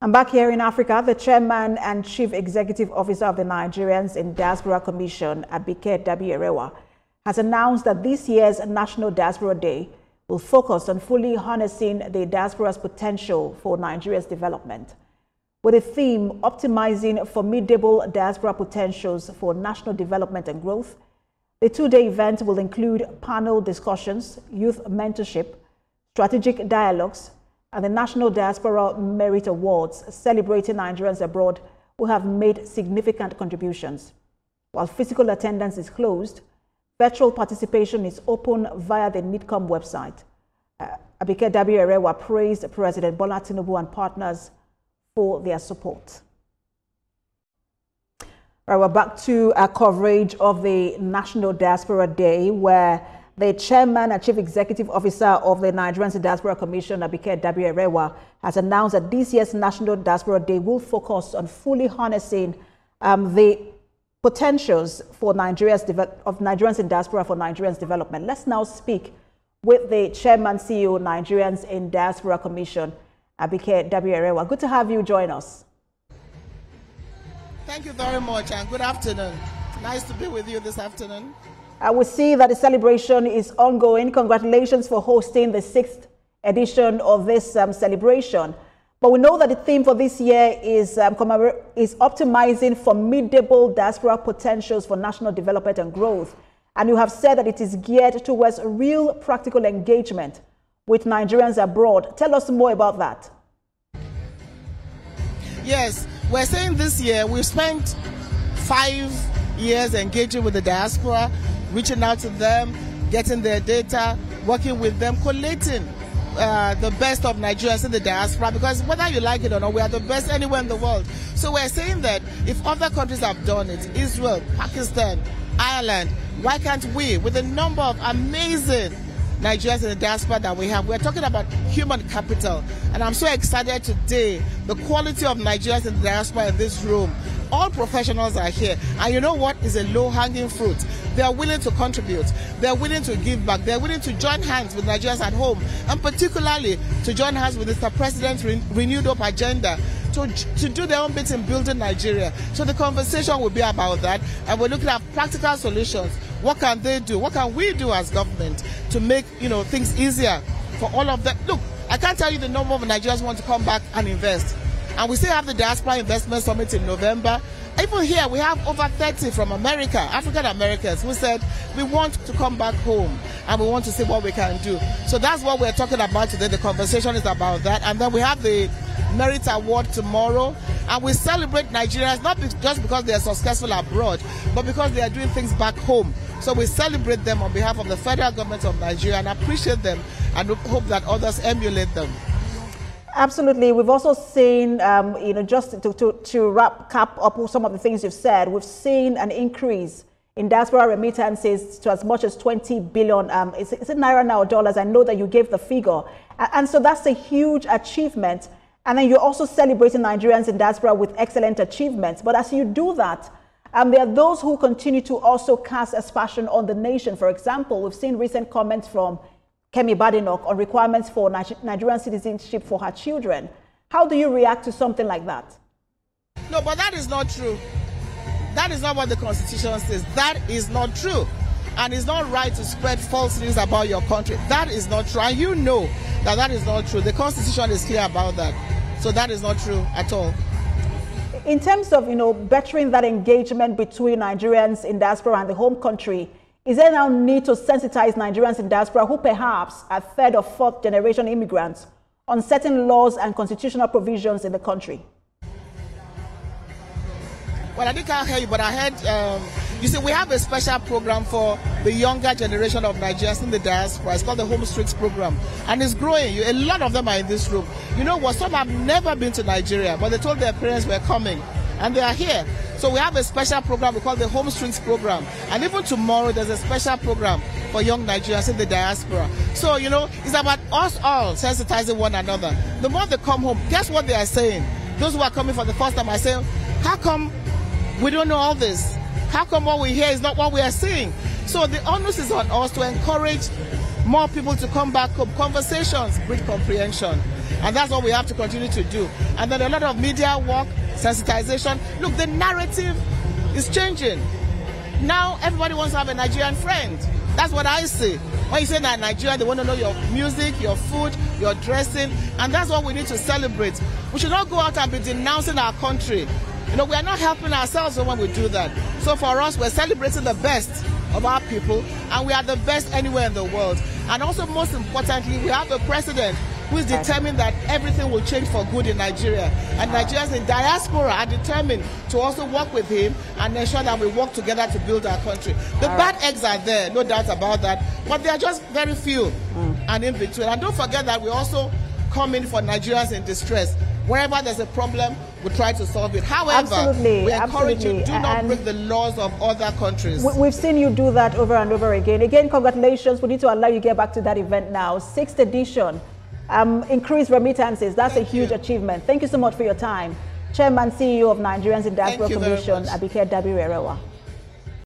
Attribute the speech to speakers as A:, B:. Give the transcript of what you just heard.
A: And back here in Africa, the chairman and chief executive officer of the Nigerians in Diaspora Commission, Dabiri Erewa, has announced that this year's National Diaspora Day will focus on fully harnessing the diaspora's potential for Nigeria's development. With the theme, Optimizing Formidable Diaspora Potentials for National Development and Growth, the two-day event will include panel discussions, youth mentorship, strategic dialogues, and the National Diaspora Merit Awards, celebrating Nigerians abroad who have made significant contributions. While physical attendance is closed, virtual participation is open via the NIDCOM website. Dabiri Erewa praised President Bola Tinubu and partners for their support. Right, we're back to our coverage of the National Diaspora Day, where the chairman and chief executive officer of the Nigerian Diaspora Commission, Dabiri Erewa, has announced that this year's National Diaspora Day will focus on fully harnessing the potentials for Nigerians in diaspora for Nigerians' development. Let's now speak with the chairman, CEO, Nigerians in Diaspora Commission, Dabiri Erewa. Good to have you join us.
B: Thank you very much, and good afternoon. Nice to be with you this afternoon.
A: We see that the celebration is ongoing. Congratulations for hosting the 6th edition of this celebration. But we know that the theme for this year is optimizing formidable diaspora potentials for national development and growth. And you have said that it is geared towards real practical engagement with Nigerians abroad. Tell us more about that.
B: Yes, we're saying this year we've spent 5 years engaging with the diaspora, reaching out to them, getting their data, working with them, collating the best of Nigerians in the diaspora, because whether you like it or not, we are the best anywhere in the world. So we're saying that if other countries have done it, Israel, Pakistan, Ireland, why can't we? With the number of amazing Nigerians in the diaspora that we have, we're talking about human capital. And I'm so excited today, the quality of Nigerians in the diaspora in this room. All professionals are here. And you know what is a low-hanging fruit? They are willing to contribute. They are willing to give back. They are willing to join hands with Nigerians at home, and particularly to join hands with Mr. President's renewed up agenda to do their own bit in building Nigeria. So the conversation will be about that, and we're looking at practical solutions. What can they do? What can we do as government to make things easier for all of them? Look, I can't tell you the number of Nigerians who want to come back and invest. And we still have the Diaspora Investment Summit in November. Even here, we have over 30 from America, African Americans, who said, we want to come back home and we want to see what we can do. So that's what we're talking about today. The conversation is about that. And then we have the Merit Award tomorrow. And we celebrate Nigerians, not just because they are successful abroad, but because they are doing things back home. So we celebrate them on behalf of the federal government of Nigeria and appreciate them and hope that others emulate them.
A: Absolutely. We've also seen, just to cap up some of the things you've said, we've seen an increase in diaspora remittances to as much as 20 billion. Is it naira now or dollars? I know that you gave the figure. And so that's a huge achievement. And then you're also celebrating Nigerians in diaspora with excellent achievements. But as you do that, there are those who continue to also cast aspersion on the nation. For example, we've seen recent comments from Kemi Badenoch on requirements for Nigerian citizenship for her children. How do you react to something like that?
B: No, but that is not true. That is not what the Constitution says. That is not true. And it's not right to spread false news about your country. That is not true. And you know that that is not true. The Constitution is clear about that. So that is not true at all.
A: In terms of, bettering that engagement between Nigerians in diaspora and the home country, is there now need to sensitize Nigerians in diaspora who perhaps are third or fourth generation immigrants on certain laws and constitutional provisions in the country?
B: Well, I can't hear you, but I heard, you see, we have a special program for the younger generation of Nigerians in the diaspora. It's called the Home Streets Program, and it's growing. A lot of them are in this room. You know what? Some have never been to Nigeria, but they told their parents we're coming, and they are here. So we have a special program we call the Home Streets Program. And even tomorrow, there's a special program for young Nigerians in the diaspora. So, it's about us all sensitizing one another. The more they come home, guess what they are saying? Those who are coming for the first time are saying, how come we don't know all this? How come what we hear is not what we are seeing? So the onus is on us to encourage more people to come back home. Conversations breed comprehension. And that's what we have to continue to do. And then a lot of media work, sensitization. Look, the narrative is changing. Now everybody wants to have a Nigerian friend. That's what I say. When you say that Nigeria, they want to know your music, your food, your dressing, and that's what we need to celebrate. We should not go out and be denouncing our country. You know, we are not helping ourselves when we do that. So for us, we're celebrating the best of our people, and we are the best anywhere in the world. And also, most importantly, we have a president who is determined that everything will change for good in Nigeria. And Nigerians in diaspora are determined to also work with him and ensure that we work together to build our country. The bad eggs are there, no doubt about that, but they are just very few and in between. And don't forget that we also come in for Nigerians in distress. Wherever there's a problem, we try to solve it. However, we encourage you, do not break the laws of other countries.
A: We've seen you do that over and over again. Again, congratulations. We need to allow you to get back to that event now. 6th edition. Increased remittances. That's a huge achievement. Thank you so much for your time. Chairman, CEO of Nigerians in Diaspora Commission, Dabiri Erewa.